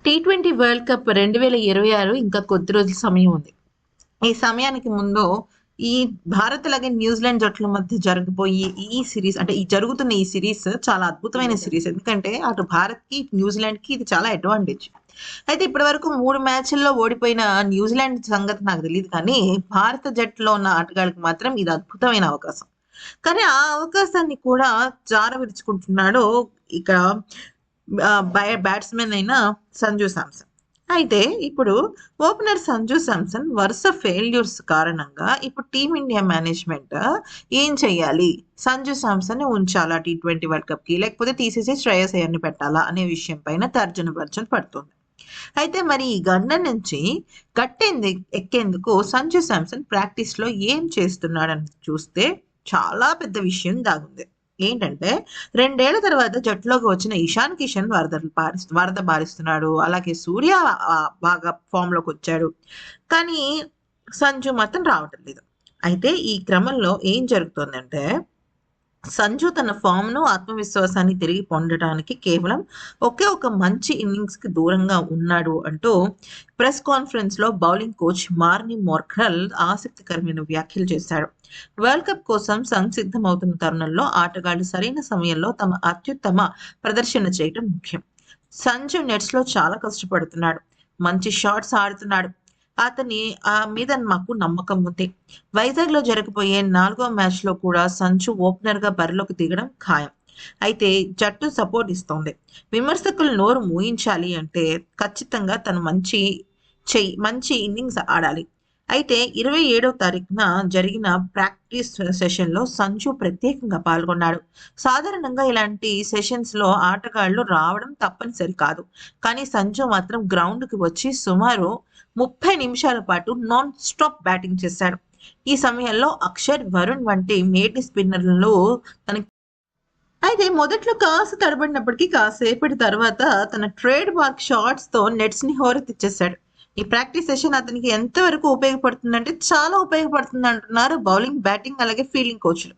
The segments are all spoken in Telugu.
టీ20 వరల్డ్ కప్ 2026 ఇంకా కొద్ది రోజుల సమయం ఉంది. ఈ సమయానికి ముందు ఈ భారత్ అలాగే న్యూజిలాండ్ జట్ల మధ్య జరగబోయే ఈ సిరీస్ అంటే ఈ జరుగుతున్న ఈ సిరీస్ చాలా అద్భుతమైన సిరీస్. ఎందుకంటే అటు భారత్ కి న్యూజిలాండ్ కి ఇది చాలా అడ్వాంటేజ్. అయితే ఇప్పటి వరకు 3 మ్యాచ్ల్లో ఓడిపోయిన న్యూజిలాండ్ సంగతి నాకు తెలియదు, కానీ భారత జట్టులో ఉన్న ఆటగాళ్ళకి మాత్రం ఇది అద్భుతమైన అవకాశం. కానీ ఆ అవకాశాన్ని కూడా జారవిడుచుకుంటున్నాడు ఇక బ్యాట్స్మెన్ అయిన సంజు శాంసన్. అయితే ఇప్పుడు ఓపెనర్ సంజు శాంసన్ వరుస ఫెయిల్యూర్స్ కారణంగా ఇప్పుడు టీమిండియా మేనేజ్మెంట్ ఏం చెయ్యాలి, సంజు శాంసన్ ఉంచాలా టీ20 వరల్డ్ కప్ కి, లేకపోతే తీసేసి శ్రేయస్ అయ్యర్ని పెట్టాలా అనే విషయం పైన తర్జన భర్జన పడుతుంది. అయితే మరి ఈ గండ నుంచి ఎక్కేందుకు సంజు శాంసన్ ప్రాక్టీస్ లో ఏం చేస్తున్నాడని చూస్తే చాలా పెద్ద విషయం దాగుంది. ఏంటంటే 2 ఏళ్ల తర్వాత జట్టులోకి వచ్చిన ఇషాన్ కిషన్ వరద బారిస్తున్నాడు. అలాగే సూర్య బాగా ఫామ్ లోకి వచ్చాడు, కానీ సంజు మాత్రం రావటం లేదు. అయితే ఈ క్రమంలో ఏం జరుగుతుందంటే సంజు తన ఫామ్ ను ఆత్మవిశ్వాసాన్ని తిరిగి పొందడానికి కేవలం ఒకే ఒక మంచి ఇన్నింగ్స్ కి దూరంగా ఉన్నాడు అంటూ ప్రెస్ కాన్ఫరెన్స్ లో బౌలింగ్ కోచ్ మార్ని మోర్కల్ ఆసక్తికరమైన వ్యాఖ్యలు చేశాడు. వరల్డ్ కప్ కోసం సంసిద్ధమవుతున్న తరుణంలో ఆటగాళ్లు సరైన సమయంలో తమ అత్యుత్తమ ప్రదర్శన చేయడం ముఖ్యం. సంజు నెట్స్ లో చాలా కష్టపడుతున్నాడు, మంచి షాట్స్ ఆడుతున్నాడు, అతని మీద మాకు నమ్మకం ఉంది. వైజాగ్ లో జరగబోయే 4వ మ్యాచ్ లో కూడా సంజు ఓపెనర్ గా బరిలోకి దిగడం ఖాయం. అయితే జట్టు సపోర్ట్ ఇస్తోంది. విమర్శకులు నోరు మూయించాలి అంటే ఖచ్చితంగా తను మంచి ఇన్నింగ్స్ ఆడాలి. అయితే 27వ తారీఖున జరిగిన ప్రాక్టీస్ సెషన్ లో సంజు ప్రత్యేకంగా పాల్గొన్నాడు. సాధారణంగా ఇలాంటి సెషన్స్ లో ఆటగాళ్లు రావడం తప్పనిసరి కాదు, కానీ సంజు మాత్రం గ్రౌండ్ కి వచ్చి సుమారు 30 నిమిషాల పాటు నాన్ స్టాప్ బ్యాటింగ్ చేశాడు. ఈ సమయంలో అక్షర్, వరుణ్ వంటి మేటి స్పిన్నర్లు అయితే మొదట్లో కాస్త తడబడినప్పటికీ కాసేపటి తర్వాత తన ట్రేడ్ మార్క్ షాట్స్ తో నెట్స్ ని హోరెత్తిచ్చేశాడు. ఈ ప్రాక్టీస్ సెషన్ అతనికి ఎంతవరకు ఉపయోగపడుతుందంటే చాలా ఉపయోగపడుతుంది అంటున్నారు బౌలింగ్, బ్యాటింగ్ అలాగే ఫీల్డింగ్ కోచ్లు.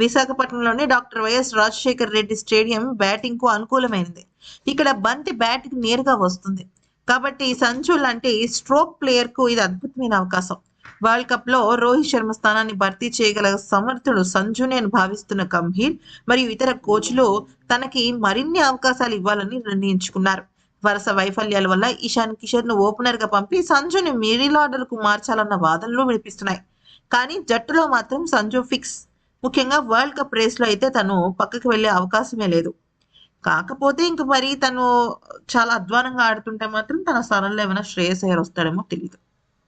విశాఖపట్నంలోని doctor YS Rajasekhar Reddy stadium batting కు అనుకూలమైనది. ఇక్కడ బంతి బ్యాటింగ్ నేరుగా వస్తుంది కాబట్టి సంజు లాంటి స్ట్రోక్ ప్లేయర్ కు ఇది అద్భుతమైన అవకాశం. వరల్డ్ కప్ లో రోహిత్ శర్మ స్థానాన్ని భర్తీ చేయగల సమర్థుడు సంజునే అని భావిస్తున్న గంభీర్ మరియు ఇతర కోచ్లు తనకి మరిన్ని అవకాశాలు ఇవ్వాలని నిర్ణయించుకున్నారు. వరుస వైఫల్యాల వల్ల ఇషాన్ కిషన్ ను ఓపెనర్ గా పంపి సంజుని మిడిల్ ఆర్డర్ కు మార్చాలన్న వాదనలు వినిపిస్తున్నాయి. కానీ జట్టులో మాత్రం సంజు ఫిక్స్. ముఖ్యంగా వరల్డ్ కప్ రేస్ లో అయితే తను పక్కకి వెళ్లే అవకాశమే లేదు. కాకపోతే ఇంక మరి తను చాలా అధ్వానంగా ఆడుతుంటే మాత్రం తన స్థానంలో ఏమైనా శ్రేయస్ అయ్యర్ వస్తాడేమో తెలియదు.